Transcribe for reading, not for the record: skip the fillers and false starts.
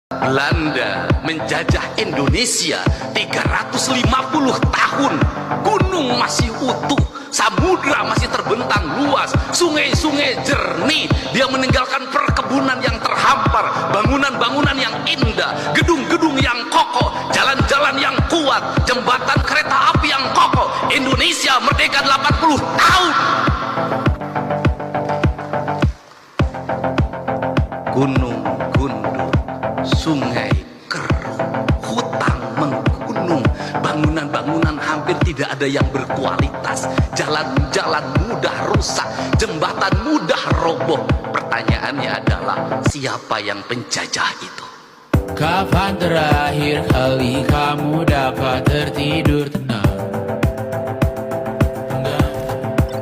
Belanda menjajah Indonesia 350 tahun. Gunung masih utuh, samudra masih terbentang luas, sungai-sungai jernih. Dia meninggalkan perkebunan yang terhampar, bangunan-bangunan yang indah, gedung-gedung yang kokoh, jalan-jalan yang kuat, jembatan kereta api yang kokoh. Indonesia merdeka 80 tahun. Gunung gundul, sungai keruh, hutan menggunung, bangunan-bangunan hampir tidak ada yang berkualitas, jalan-jalan mudah rusak, jembatan mudah roboh. Pertanyaannya adalah, siapa yang penjajah itu? Kapan terakhir kali kamu dapat tertidur tenang?